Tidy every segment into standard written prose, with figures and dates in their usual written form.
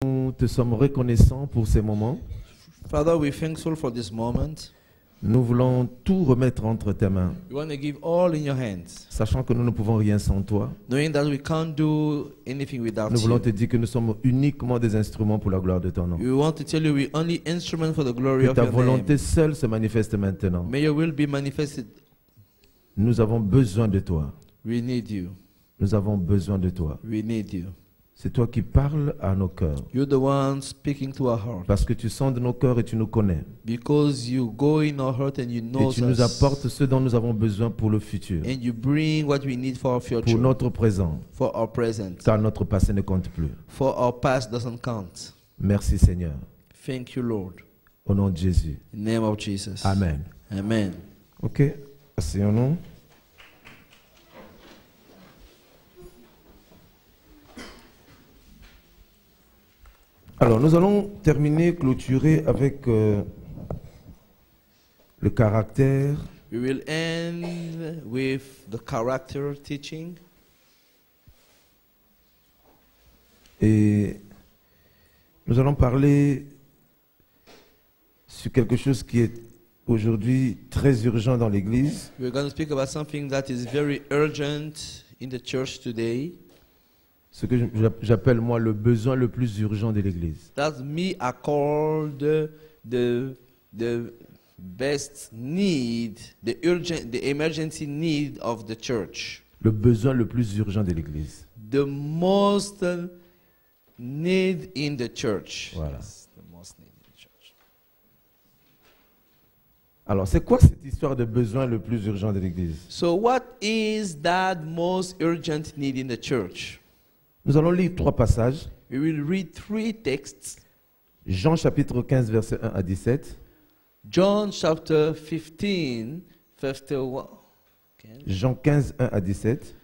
Nous te sommes reconnaissants pour ces moments. Father, we're thankful for this moment. Nous voulons tout remettre entre tes mains, We want to give all in your hands, sachant que nous ne pouvons rien sans toi. knowing that we can't do anything without Nous voulons you. te dire que nous sommes uniquement des instruments pour la gloire de ton nom. We want to tell you we're only instrument for the glory Que of ta your volonté name. seule se manifeste maintenant. May your will be manifested. Nous avons besoin de toi. We need you. Nous avons besoin de toi. We need you. C'est toi qui parles à nos cœurs. You're the one speaking to our heart. Parce que tu sondes nos cœurs et tu nous connais. Because you go in our heart and you Et know tu nous us. apportes ce dont nous avons besoin pour le futur. And you bring what we need for our Pour future, notre présent. for our present, Car notre passé ne compte plus. for our past doesn't count. Merci Seigneur. Thank you, Lord. Au nom de Jésus. In the name of Jesus. Amen. Amen. Ok. Asseyons-nous. Alors, nous allons terminer, clôturer avec le caractère We will end with the character teaching. et nous allons parler sur quelque chose qui est aujourd'hui très urgent dans l'Église. We're going to speak about something that is very urgent in the church today. Ce que j'appelle moi le besoin le plus urgent de l'Église. That me are called the best need, the emergency need of the church. Le besoin le plus urgent de l'Église. The most need in the church. Voilà. Yes, the most need in the church. Alors, c'est quoi cette histoire de besoin le plus urgent de l'Église? So what is that most urgent need in the church? Nous allons lire 3 passages. We will read 3 texts. Jean chapitre 15, versets 1 à 17. John chapter 15, verse 1. Jean 15, 1 à 17.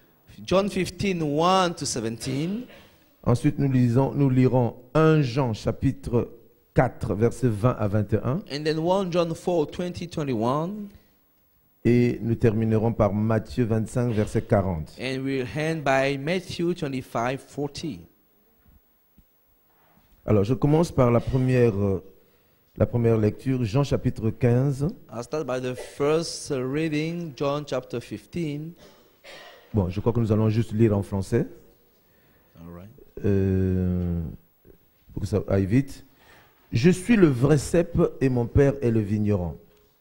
John 15, 1 to 17. Ensuite, nous lirons 1 Jean chapitre 4, versets 20 à 21. And then 1 John 4, 20, 21. Et nous terminerons par Matthieu 25, verset 40. And we'll end by Matthew 25, 40. Alors, je commence par la première lecture, Jean chapitre 15. I'll start by the first reading, John chapter 15. Bon, je crois que nous allons juste lire en français. All right. Pour que ça aille vite. Je suis le vrai cep et mon père est le vigneron.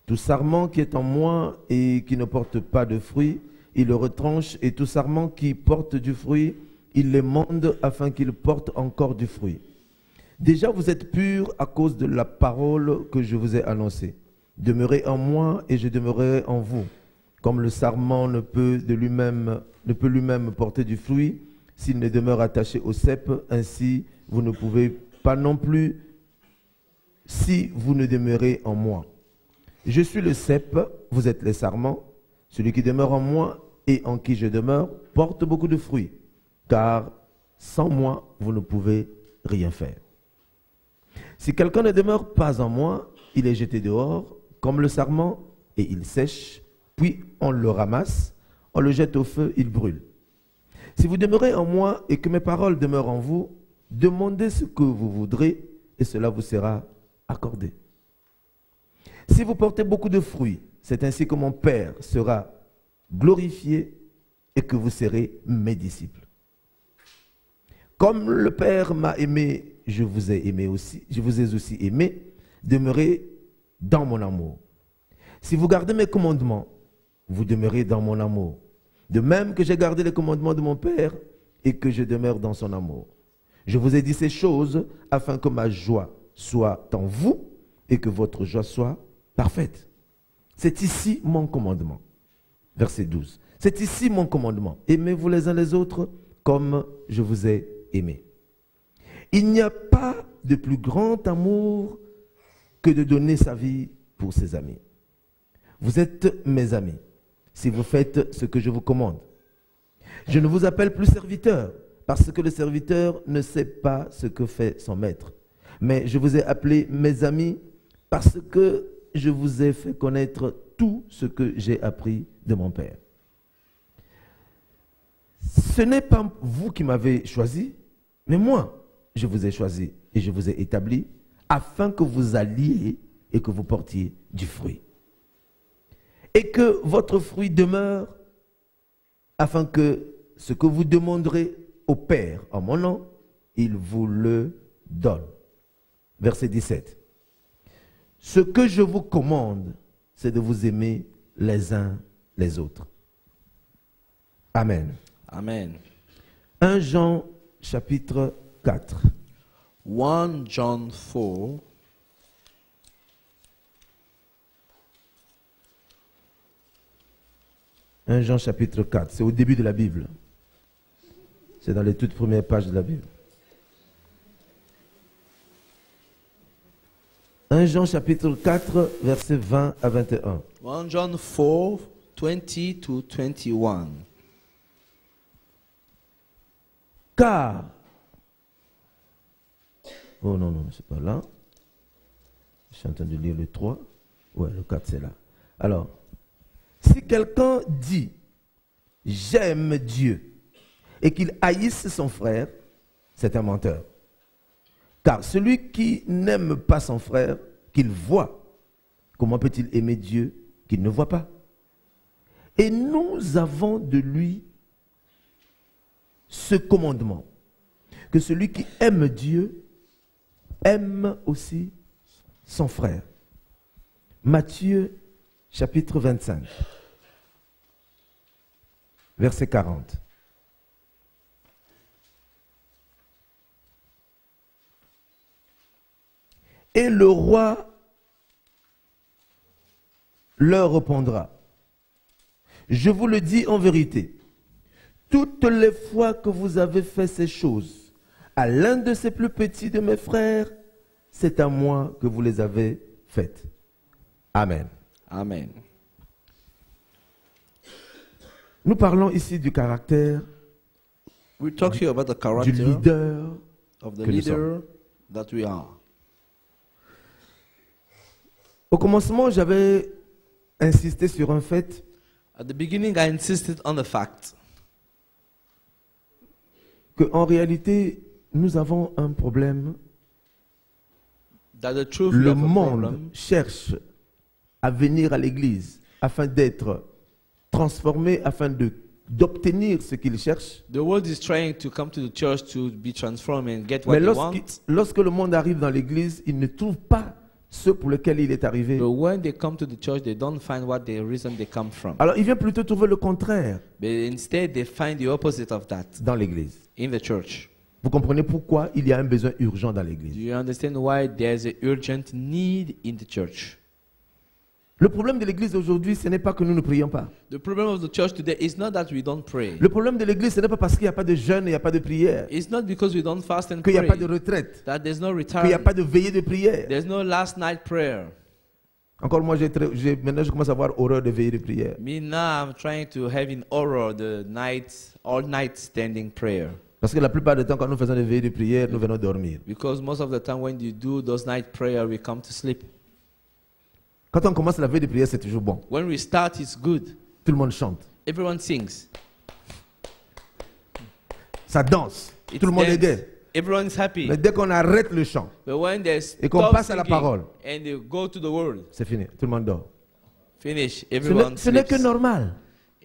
Tout sarment qui est en moi et qui ne porte pas de fruit, il le retranche, et tout sarment qui porte du fruit, il l'émonde afin qu'il porte encore du fruit. Déjà vous êtes purs à cause de la parole que je vous ai annoncée. Demeurez en moi et je demeurerai en vous. Comme le sarment ne peut lui-même porter du fruit s'il ne demeure attaché au cep, ainsi vous ne pouvez pas non plus si vous ne demeurez en moi. Je suis le cep, vous êtes les sarments. Celui qui demeure en moi et en qui je demeure porte beaucoup de fruits, car sans moi, vous ne pouvez rien faire. Si quelqu'un ne demeure pas en moi, il est jeté dehors comme le sarment et il sèche, puis on le ramasse, on le jette au feu, il brûle. Si vous demeurez en moi et que mes paroles demeurent en vous, demandez ce que vous voudrez et cela vous sera accordé. Si vous portez beaucoup de fruits, c'est ainsi que mon Père sera glorifié et que vous serez mes disciples. Comme le Père m'a aimé, je vous ai aussi aimé, demeurez dans mon amour. Si vous gardez mes commandements, vous demeurez dans mon amour. De même que j'ai gardé les commandements de mon Père et que je demeure dans son amour. Je vous ai dit ces choses afin que ma joie soit en vous et que votre joie soit parfaite. C'est ici mon commandement. Verset 12. C'est ici mon commandement. Aimez-vous les uns les autres comme je vous ai aimé. Il n'y a pas de plus grand amour que de donner sa vie pour ses amis. Vous êtes mes amis si vous faites ce que je vous commande. Je ne vous appelle plus serviteur parce que le serviteur ne sait pas ce que fait son maître. Mais je vous ai appelé mes amis parce que je vous ai fait connaître tout ce que j'ai appris de mon Père. Ce n'est pas vous qui m'avez choisi, mais moi, je vous ai choisi et je vous ai établi afin que vous alliez et que vous portiez du fruit. Et que votre fruit demeure afin que ce que vous demanderez au Père en mon nom, il vous le donne. Verset 17. Ce que je vous commande, c'est de vous aimer les uns les autres. Amen. Amen. 1 Jean chapitre 4. 1 John 4. Jean chapitre 4, c'est au début de la Bible. C'est dans les toutes premières pages de la Bible. 1 Jean chapitre 4, versets 20 à 21. 1 John 4, 20 to 21. Car, oh non, non, c'est pas là. Je suis en train de lire le 3. Ouais, le 4, c'est là. Alors, si quelqu'un dit « J'aime Dieu » et qu'il haïsse son frère, c'est un menteur. Car celui qui n'aime pas son frère, qu'il voit, comment peut-il aimer Dieu qu'il ne voit pas? Et nous avons de lui ce commandement, que celui qui aime Dieu aime aussi son frère. Matthieu chapitre 25, verset 40. Et le roi leur répondra, je vous le dis en vérité, toutes les fois que vous avez fait ces choses à l'un de ces plus petits de mes frères, c'est à moi que vous les avez faites. Amen. Amen. Nous parlons ici du caractère We talk here about the du character leader of the que nous sommes. leader that we are. Au commencement, j'avais insisté sur un fait At the beginning, I insisted on the fact qu'en réalité, nous avons un problème. that the truth we Le have a monde problem. cherche à venir à l'église afin d'être transformé, afin d'obtenir ce qu'il cherche. The world is trying to come to the church to be transformed and get Mais what they want. lorsque le monde arrive dans l'église, il ne trouve pas ce pour lequel il est arrivé. But when they come to the church, they don't find what the reason they come from. Alors, il vient plutôt trouver le contraire But instead, they find the opposite of that dans l'église. in the church. Vous comprenez pourquoi il y a un besoin urgent dans Do l'église. you understand why there's an urgent need in the church? Le problème de l'église aujourd'hui, ce n'est pas que nous ne prions pas. The problem of the church today is not that we don't pray. Le problème de l'église, ce n'est pas parce qu'il n'y a pas de jeûne, il n'y a pas de prière, It's not because we don't fast and qu'il n'y a pray pas de retraite, that there's no qu'il n'y a retirement. pas de veillée de prière. There's no last night prayer. Encore moi, maintenant je commence à avoir horreur de veillée de prière. Me now, I'm trying to have in horror the night, all night standing prayer. Parce que la plupart du temps, quand nous faisons des veillées de prière, nous venons dormir. Because most of the time when you do those night prayer, we come to sleep. Quand on commence la veille de prière, c'est toujours bon. When we start, it's good. Tout le monde chante. Everyone sings. Ça danse. It's Tout le monde est dance. gai. Everyone's happy. Mais dès qu'on arrête le chant, But when they et qu'on stop passe à la singing parole, and they go to the word, c'est fini. Tout le monde dort. finish, Ce everyone n'est que sleeps. normal.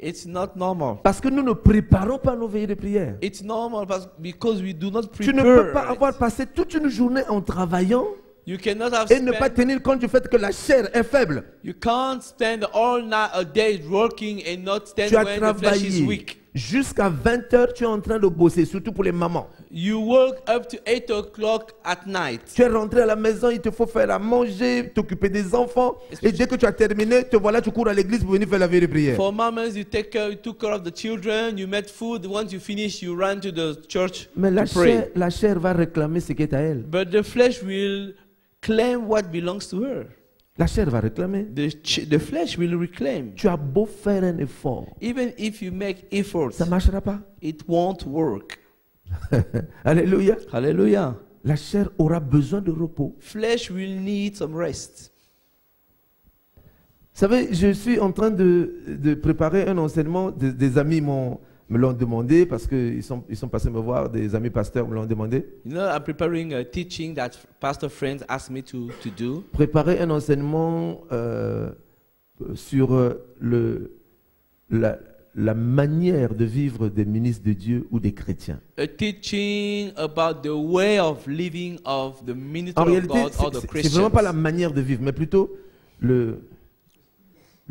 It's not normal. Parce que nous ne préparons pas nos veillées de prière. It's normal because we do not Tu ne peux pas prepare. avoir passé toute une journée en travaillant You cannot have et ne pas spent, tenir compte du fait que la chair est faible. you can't spend all night a day working and not stand Tu as when the flesh is travaillé weak. jusqu'à 20 heures, tu es en train de bosser, surtout pour les mamans. You work up to 8 o'clock at night. Tu es rentré à la maison, il te faut faire à manger, t'occuper des enfants. Et dès que tu as terminé, te voilà, tu cours à l'église pour venir faire la veille de prière. For mamas, you took care of the children, you made food. Once you finish, you run to the church Mais to pray. la chair va réclamer ce qui est à elle. But the flesh will claim what belongs to her. La chair va réclamer. The flesh will reclaim. Tu as beau faire un effort, Even if you make efforts, ça ne marchera pas. it won't work. Alléluia. Hallelujah. La chair aura besoin de repos. Flesh will need some rest. Vous savez, je suis en train de préparer un enseignement. Des amis m'ont me l'ont demandé parce qu'ils sont passés me voir, des amis pasteurs me l'ont demandé. You know, I'm preparing a teaching that pastor friends asked me to do. Préparer un enseignement sur la manière de vivre des ministres de Dieu ou des chrétiens. A teaching about the way of living of the minister En of réalité, God or the c'est Christians. vraiment pas la manière de vivre, mais plutôt le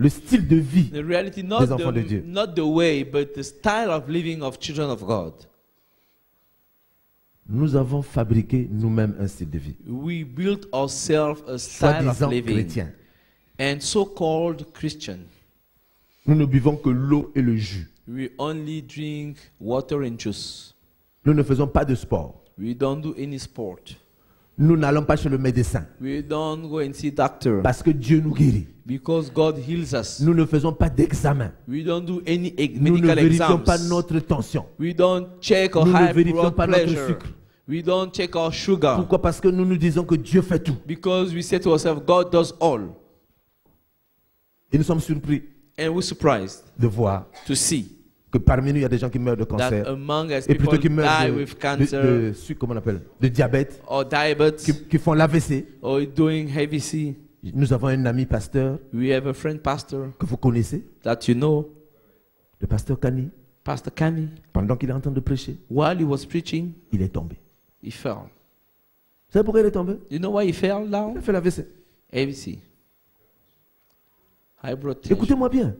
style de vie The reality, des enfants de Dieu. not the way, but the style of living of children of God. Nous avons fabriqué nous-mêmes un style de vie, We built ourselves a style of soi-disant living, chrétien. and so-called Christian. Nous ne buvons que l'eau et le jus. We only drink water and juice. Nous ne faisons pas de sport. We don't do any sport. Nous n'allons pas chez le médecin We don't go and see doctor parce que Dieu nous guérit. because God heals us. Nous ne faisons pas d'examen. We don't do any Nous ne medical vérifions exams. pas notre tension. We don't check our Nous ne high vérifions blood pas notre pressure. sucre. We don't check our sugar Pourquoi? Parce que nous nous disons que Dieu fait tout. because we say to ourselves, God does all. Et nous sommes surpris And we're surprised de voir to see que parmi nous, il y a des gens qui meurent de that cancer. among us Et plutôt people qui meurent die with de cancer comment on appelle, de diabète, or diabetes qui font l'AVC. or doing heavy C. Nous avons un ami pasteur We have a friend pastor que vous connaissez, that you know, le pasteur Kani. Pastor Kani. Pendant qu'il est en train de prêcher, While he was preaching, il est tombé. he fell. Vous savez pourquoi il est tombé? You know why he fell Il down? a fait l'AVC. ABC. High blood pressure. Écoutez-moi bien.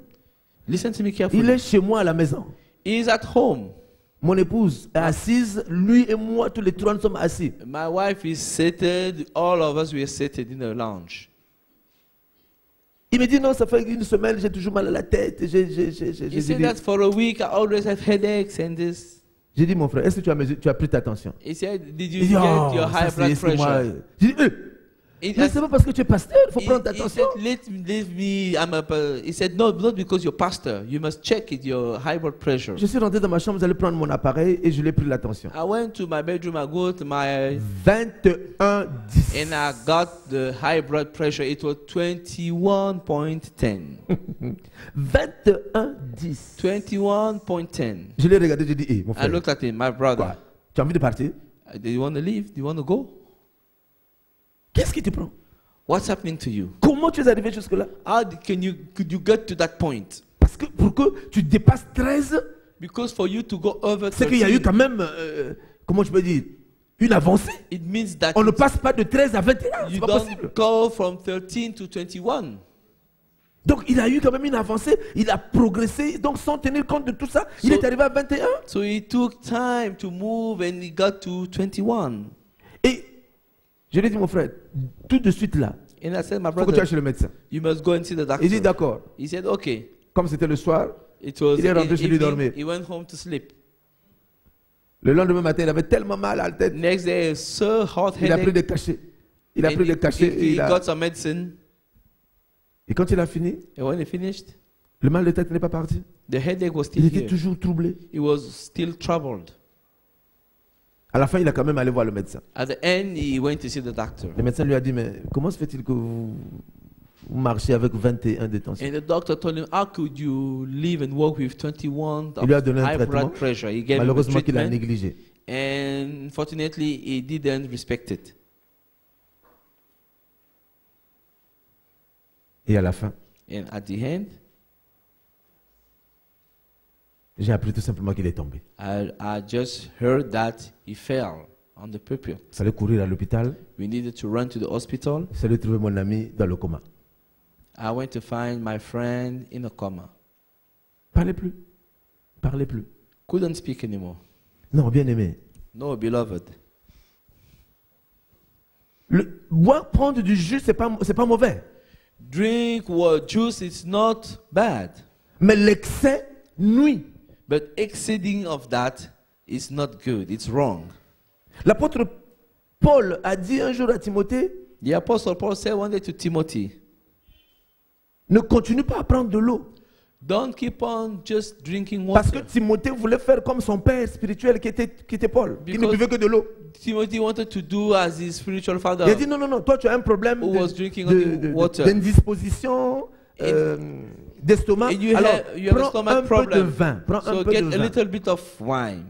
Listen to me Il carefully. est chez moi à la maison. He is at home. Mon épouse est assise, lui et moi, tous les trois, nous sommes assis. My wife is seated. All of us were seated in the lounge. Il me dit non, ça fait une semaine, j'ai toujours mal à la tête. He said that for a week I always have headaches and this. J'ai dit, mon frère, est-ce que tu as pris ta tension? He said, did you Il dit, get oh, your ça, high c'est blood excuse-moi. pressure? J'ai dit, He, mais c'est pas parce que tu es pasteur, il faut prendre ta he attention. said, leave me. He said, no, not because you're pastor. You must check it, your high blood pressure. Je suis rentré dans ma chambre, j'allais prendre mon appareil et je l'ai pris l'attention. I went to my bedroom. I go to my 21-10. and I got the high blood pressure. It was 21.10. 21-10. 21.10. Je l'ai regardé, j'ai dit, hé, mon I frère, looked at him, my brother. quoi? Tu as envie de partir? Do you want to leave? Do you want to go? Qu'est-ce qui te prend? What's happening to you? Comment tu es arrivé jusque-là? Could you get to that point? Parce que pour que tu dépasses 13, Because for you to go over c'est qu'il y a eu 13, quand même, comment je peux dire, une avancée. it means that On ne passe pas de 13 à 21, c'est you pas don't possible. go from 13 to 21. Donc il a eu quand même une avancée, il a progressé, donc sans tenir compte de tout ça, il So- est arrivé à 21. So it took time to move and he got to 21. Et je lui ai dit, mon frère, tout de suite là, And I said, my il faut que tu brother, ailles chez le médecin. you must go and see the Il dit, doctor. d'accord. He said, okay. Comme c'était le soir, It was Il est rentré chez lui evening, dormir. he went home to sleep. le lendemain matin, il avait tellement mal à la tête, Next day, so hot il a pris headache. des cachets. Il a And pris des cachets he got some medicine. et quand il a fini, And when he finished, le mal de tête n'est pas parti. the headache was Il still était here. toujours troublé. He was still troubled. À la fin, il a quand même allé voir le médecin. At the end, he went to see the doctor. Le médecin lui a dit, mais comment se fait-il que vous marchez avec 21 de tension? And the doctor told him, how could you live and work with 21 Il lui a donné un high traitement. blood pressure? He gave him a Malheureusement qu'il a treatment, négligé. and unfortunately, he didn't respect it. Et à la fin, And at the end, j'ai appris tout simplement qu'il est tombé. I just heard that he fell on the pulpit. Il fallait courir à l'hôpital. We needed to run to the hospital. Il fallait trouver mon ami dans le coma. I went to find my friend in a coma. Parlez plus. Parlez plus. Couldn't speak anymore. Non, bien aimé. No, beloved. Boire, prendre du jus, c'est pas mauvais. Drink what juice is not bad, Mais l'excès nuit. but exceeding of that is not good. It's wrong. L'apôtre Paul a dit un jour à Timothée, The apostle Paul said one day to Timothy, ne continue pas à prendre de l'eau. don't keep on just drinking Parce que water. Timothée voulait faire comme son père spirituel qui était Paul, qui ne Because- buvait que de l'eau. Timothy wanted to do as his spiritual Il a father. dit non, toi tu as un problème Who was drinking de- only de- water. d'indisposition, d'estomac, and you alors have a prends stomach un peu problem. de vin. Prends un So peu get de a vin. little bit of wine.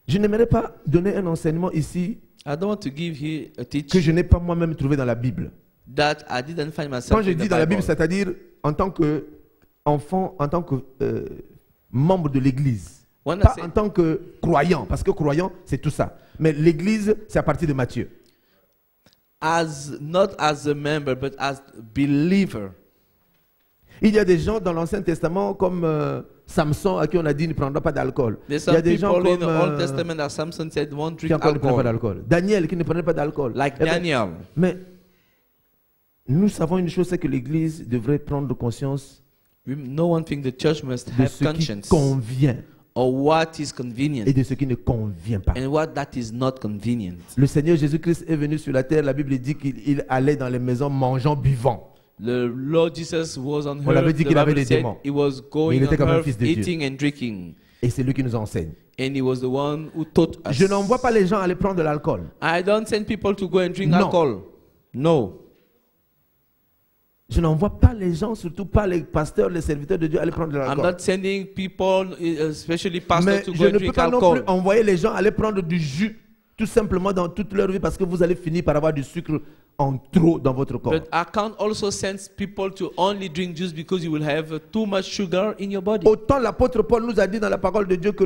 Je n'aimerais pas donner un enseignement ici I don't want to give here a que teaching je n'ai pas moi-même trouvé dans la Bible. that I didn't find myself Quand je in the dis dans la Bible, Bible. c'est-à-dire en tant que enfant, en tant que membre de l'Église. When I Pas say- en tant que croyant, parce que croyant, c'est tout ça. Mais l'Église, c'est à partir de Matthieu. Not as a member, but as a believer. Il y a des gens dans l'Ancien Testament comme Samson à qui on a dit ne prendra pas d'alcool. Il There's y a some des gens people in comme the Old Testament that Samson said won't qui drink encore ne prenaient pas alcohol. d'alcool. Daniel qui ne prenait pas d'alcool. Like Eh ben, Daniel. mais nous savons une chose, c'est que l'Église devrait prendre conscience We know one thing, the church must de have ce qui conscience convient or what is convenient et de ce qui ne convient pas. and what that is not convenient. Le Seigneur Jésus-Christ est venu sur la terre. La Bible dit qu'il allait dans les maisons mangeant, buvant. The Lord Jesus was on On l'avait earth. dit The qu'il avait Bible des said démons. he was Mais going il était on quand même earth fils de Dieu. eating and drinking. Et c'est lui qui nous enseigne. And he was the one who taught us. Je n'envoie pas les gens aller prendre de l'alcool. I don't send people to go and drink Non. alcohol. No. Je n'envoie pas les gens, surtout pas les pasteurs, les serviteurs de Dieu, aller prendre de I'm l'alcool. not sending people, especially pastors, Mais to je go and ne peux drink pas non plus alcohol. envoyer les gens aller prendre du jus tout simplement dans toute leur vie parce que vous allez finir par avoir du sucre en trop dans votre corps. But I can't also send people to only drink juice because you will have too much sugar in your body. Autant l'apôtre Paul nous a dit dans la parole de Dieu que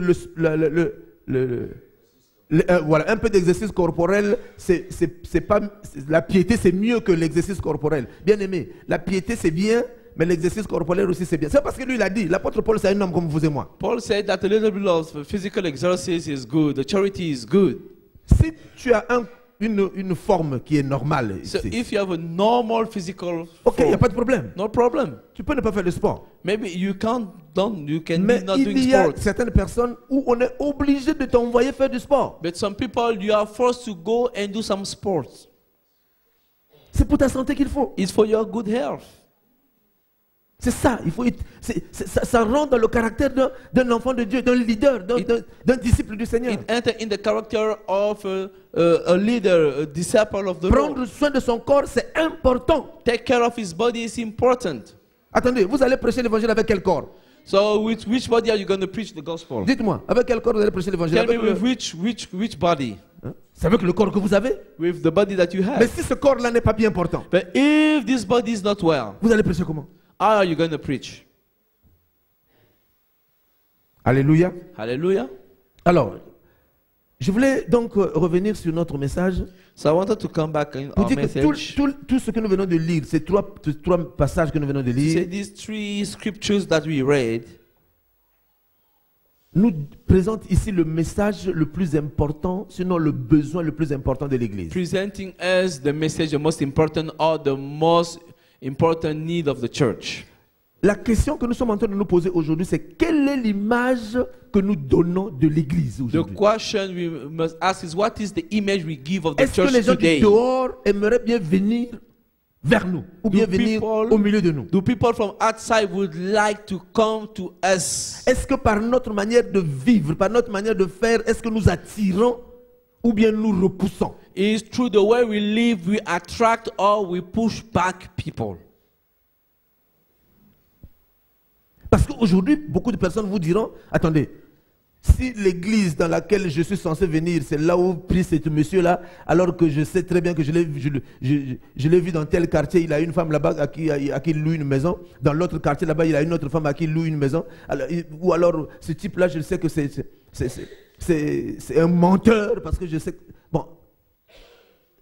voilà, un peu d'exercice corporel, la piété c'est mieux que l'exercice corporel. Bien aimé, la piété c'est bien, mais l'exercice corporel aussi c'est bien. C'est parce que lui il a dit, l'apôtre Paul c'est un homme comme vous et moi. Paul said that a little bit of physical exercise is good. The charity is good. Si tu as une forme qui est normale, So ici, if you have a normal physical ok, il n'y a form, pas de problème. no problem. Tu peux ne pas faire de sport. Maybe you can Mais be not il doing y a sport. certaines personnes où on est obligé de t'envoyer faire du sport. But some people, you are forced to go and do some sports. C'est pour ta santé qu'il faut. It's for your good health. C'est ça, ça rentre dans le caractère d'un enfant de Dieu, d'un leader, d'un disciple du Seigneur. It enters in the character of a leader, a disciple of the Prendre Lord. soin de son corps, c'est important. Take care of his body is important. Attendez, vous allez prêcher l'évangile avec quel corps? So with which body are you going to preach the gospel? Dites-moi, avec quel corps vous allez prêcher l'évangile? Tell me Avec with which body? C'est avec le corps que vous avez. With the body that you Mais have. si ce corps-là n'est pas bien important, But if this body is not well, vous allez prêcher comment? how are you going to preach? Alléluia. Hallelujah. Alors, je voulais donc revenir sur notre message So I wanted to come back in pour our dire que message. tout ce que nous venons de lire, ces trois passages que nous venons de Say lire, these three scriptures that we read nous présentent ici le message le plus important, sinon le besoin le plus important de l'Église. presenting us the message, the most important or the most important need of the church. La question que nous sommes en train de nous poser aujourd'hui, c'est quelle est l'image que nous donnons de l'Église The aujourd'hui? question we must ask is, what is the image we give of the Est-ce que les church gens du today? dehors aimeraient bien venir vers nous ou bien Do venir people- au milieu de nous? Do people from outside would like to come to us? Est-ce que par notre manière de vivre, par notre manière de faire, est-ce que nous attirons ou bien nous repoussons? Is through the way we live, we attract or we push back people? Parce qu'aujourd'hui, beaucoup de personnes vous diront, attendez, si l'église dans laquelle je suis censé venir, c'est là où prie ce monsieur-là, alors que je sais très bien que je l'ai vu dans tel quartier, il a une femme là-bas à qui il loue une maison, dans l'autre quartier là-bas, il a une autre femme à qui il loue une maison, ou alors ce type-là, je sais que c'est un menteur, parce que je sais que... Bon,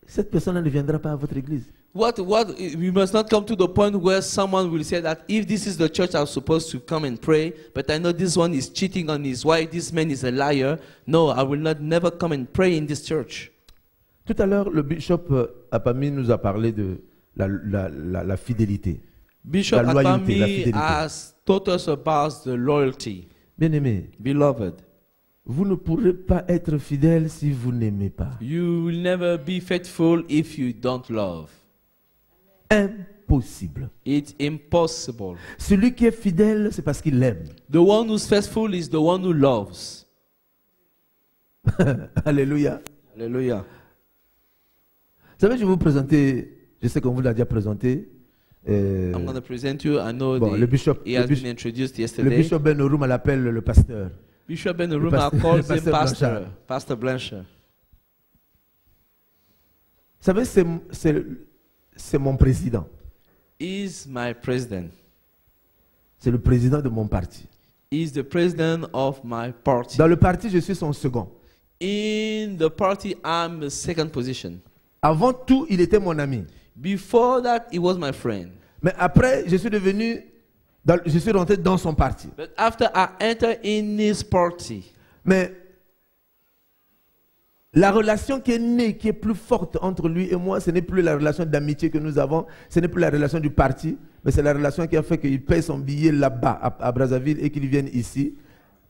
cette personne-là ne viendra pas à votre église. We must not come to the point where someone will say that if this is the church I'm supposed to come and pray, but I know this one is cheating on his wife, this man is a liar. No, I will never come and pray in this church. Tout à l'heure, le bishop Apami nous a parlé de la fidélité. Bishop La loyauté, la Apami fidélité. has taught us about the loyalty. Bien-aimés, Beloved, vous ne pourrez pas être fidèle si vous n'aimez pas. you will never be faithful if you don't love. Impossible. It's impossible. Celui qui est fidèle, c'est parce qu'il aime. The one who's faithful is the one who loves. Alléluia. Hallelujah. Vous savez, je vais vous présenter, Je sais qu'on vous l'a déjà présenté. I'm going to present you. I know Bon, le bishop, he has been introduced le yesterday. bishop Ben Oruma l'appelle le pasteur. Bishop Ben Oruma pasteur- calls le him pasteur Pastor, Blanchard. Pastor Blanchard. Vous savez, c'est mon président. He's my president. C'est le président de mon parti. He's the president of my party. Dans le parti, je suis son second. In the party, I'm the second position. Avant tout, il était mon ami. Before that, he was my friend. Mais après, je suis rentré dans son parti. But after I entered in his party, Mais la relation qui est née, qui est plus forte entre lui et moi, ce n'est plus la relation d'amitié que nous avons, ce n'est plus la relation du parti, mais c'est la relation qui a fait qu'il paye son billet là-bas, à Brazzaville, et qu'il vienne ici.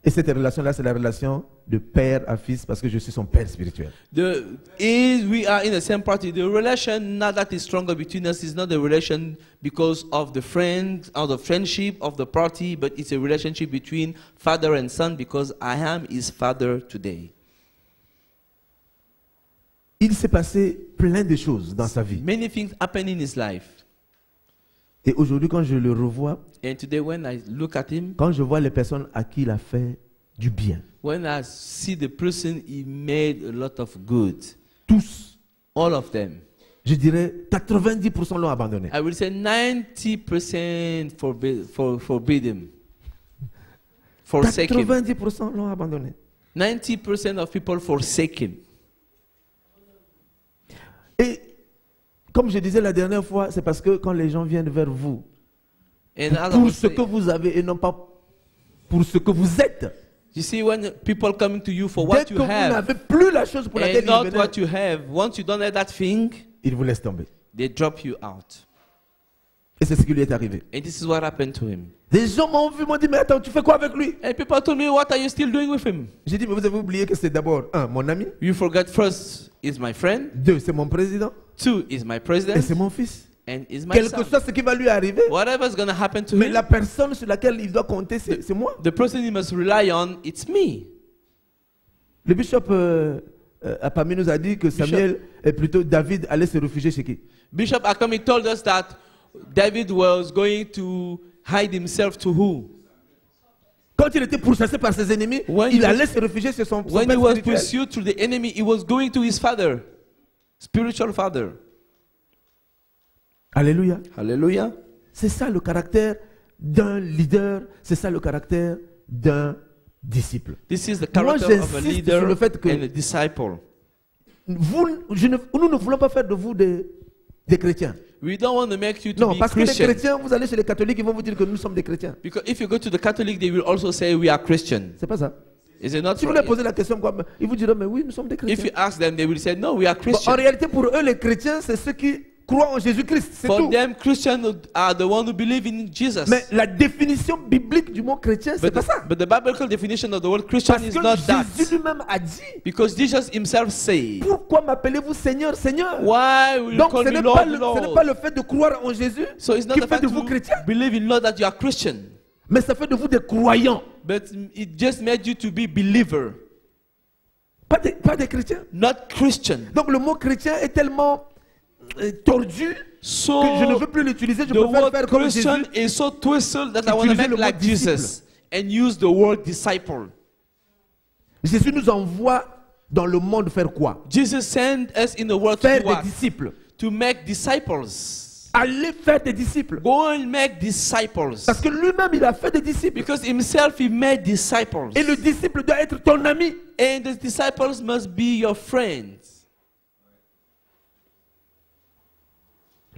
Et cette relation-là, c'est la relation de père à fils, parce que je suis son père spirituel. we are in the same party. The relation, now that is stronger between us, is not a relation because of the friend or the friendship of the party, but it's a relationship between father and son, because I am his father today. Il s'est passé plein de choses dans sa vie. Many things happen in his life. Et aujourd'hui, quand je le revois, And today when I look at him, quand je vois les personnes à qui il a fait du bien, when I see the person, he made a lot of good. tous, All of them. je dirais 90% l'ont abandonné. I will say 90% forbid him. Forsake him. 90% l'ont abandonné. 90% of people forsake him. Et comme je disais la dernière fois, c'est parce que quand les gens viennent vers vous, And as I pour was ce que saying, vous avez et non pas pour ce que vous êtes, you see, when people coming to you for dès what que you vous have n'avez plus la chose pour laquelle and not ils venaient, what you have, once you don't have that thing, ils vous laissent tomber. they drop you out. Et c'est ce qui lui est arrivé. And this is what happened to him. Des gens m'ont vu, m'ont dit, mais attends, tu fais quoi avec lui? And people told me, what are you still doing with him? J'ai dit, mais vous avez oublié que c'est d'abord, un, mon ami, You forgot first is my friend, deux, c'est mon président, two is my et president, c'est mon fils. and is my Quel que son. soit ce qui va lui arriver, Whatever's going to happen to mais him, la personne sur laquelle il doit compter, c'est moi. the person he must rely on, it's me. Le bishop Apami nous a dit que Samuel, et plutôt David, allait se réfugier chez qui? Bishop Akami told us that David was going to hide himself to who? Quand il était pourchassé par ses ennemis, When il he was- allait se réfugier chez son When he père was spirituel. pursued through the enemy, he was going to his father, spiritual father. Alléluia. Hallelujah. C'est ça le caractère d'un leader, c'est ça le caractère d'un disciple. This is the Moi, character of a j'insiste leader sur le fait que- and a disciple. Nous ne voulons pas faire de vous des chrétiens. We don't want to make you to Non, be parce que les Christian. chrétiens, vous allez chez les catholiques, ils vont vous dire que nous sommes des chrétiens. Because if you go to the Catholic, they will also say we are Christian. C'est pas ça. Is it not Si vous right? leur posez la question, quoi, ils vous diront, mais oui, nous sommes des If chrétiens. you ask them, they will say, no, we are Bon, en Christian. réalité, pour eux, les chrétiens, c'est ceux qui croient en Jésus-Christ. C'est For tout. them, Christians are the one who believe in Jesus. Mais la définition biblique du mot chrétien, c'est But pas the, ça. but the biblical definition of the word Christian Parce is que not that. Jésus lui-même a dit, Because Jesus himself said, pourquoi m'appelez-vous Seigneur, Seigneur? why will you Donc call ce me n'est Lord, pas, ce n'est Lord? pas le fait de croire en Jésus So it's not qui the fait fact de vous chrétiens, to believe in Lord that you are Christian, mais ça fait de vous des croyants, but it just made you to be believer, pas des chrétiens. not Christian. Donc le mot chrétien est tellement tordu So que je ne veux plus l'utiliser, je the préfère word faire comme Christian Jésus. is so twisted that I want to Utiliser make le mot like Jesus and use the word disciple. Jésus nous envoie dans le monde faire quoi? Jesus sent us in the world to Faire do des what? disciples. To make disciples. Allez faire des disciples. Go and make disciples. Parce que lui-même, il a fait des disciples. Because himself he made disciples. Et le disciple doit être ton ami. And the disciples must be your friends.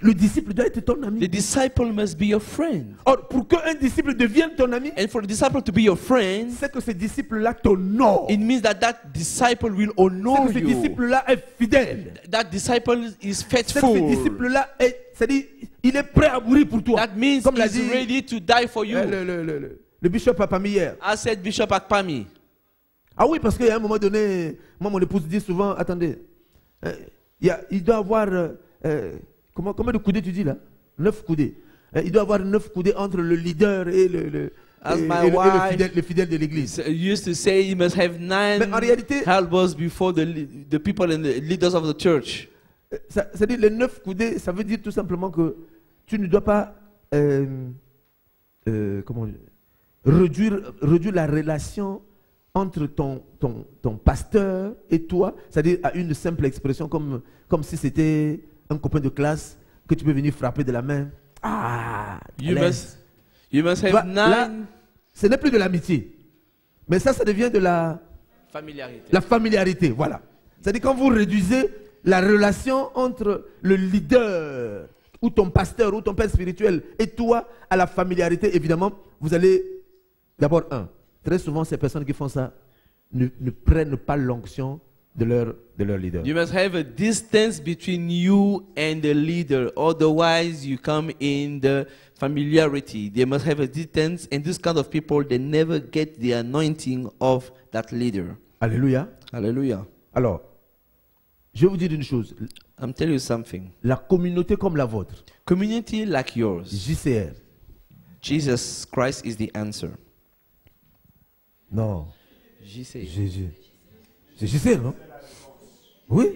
Le disciple doit être ton ami. The disciple must be your friend. Or, pour qu'un disciple devienne ton ami, And for the disciple to be your friend, c'est que ce disciple-là t'honore. it means that that disciple will C'est honor que ce you. disciple-là est fidèle. That disciple is C'est que ce faithful. disciple-là est, c'est-à-dire, il est prêt à mourir pour toi. That means Comme l'a he's dit ready to die for you. le bishop Apami hier. I said Bishop Akpami. Ah oui, parce qu'à un moment donné, moi, mon épouse dit souvent, attendez, il doit avoir, combien de coudées tu dis là? 9 coudées. Il doit avoir 9 coudées entre le leader et As et my wife le fidèle de l'église. So, used to say he must have 9 Mais en réalité, elbows before the people and the leaders of the church. C'est-à-dire les 9 coudées, ça veut dire tout simplement que tu ne dois pas réduire la relation entre ton pasteur et toi, c'est-à-dire à une simple expression comme si c'était un copain de classe que tu peux venir frapper de la main. Ah, You must have là, 9 ce n'est plus de l'amitié, mais ça devient de la familiarity. familiarité, voilà. C'est-à-dire quand vous réduisez la relation entre le leader ou ton pasteur ou ton père spirituel et toi à la familiarité, évidemment, vous allez d'abord très souvent ces personnes qui font ça ne prennent pas l'onction de leur leader. You must have a distance between you and the leader, otherwise you come in the familiarity. They must have a distance, and this kind of people, they never get the anointing of that leader. Alléluia. Hallelujah. Alors, je vais vous dire une chose. I'm telling you something. La communauté comme la vôtre, Community like yours, JCR, Jesus Christ is the answer. non, JC. c'est JCR, non? Oui.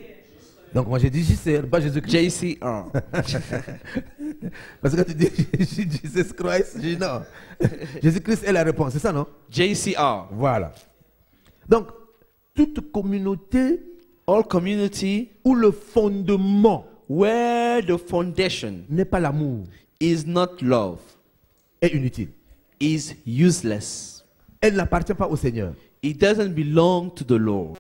Donc moi j'ai dit JCR, pas Jésus-Christ. JCR. Parce que quand tu dis Jesus Christ, je dis non. Jésus-Christ est la réponse, c'est ça, non? JCR. Voilà. Donc, toute communauté All community où le fondement where the foundation n'est pas l'amour is not love est inutile. is useless. Elle n'appartient pas au Seigneur. It doesn't belong to the Lord.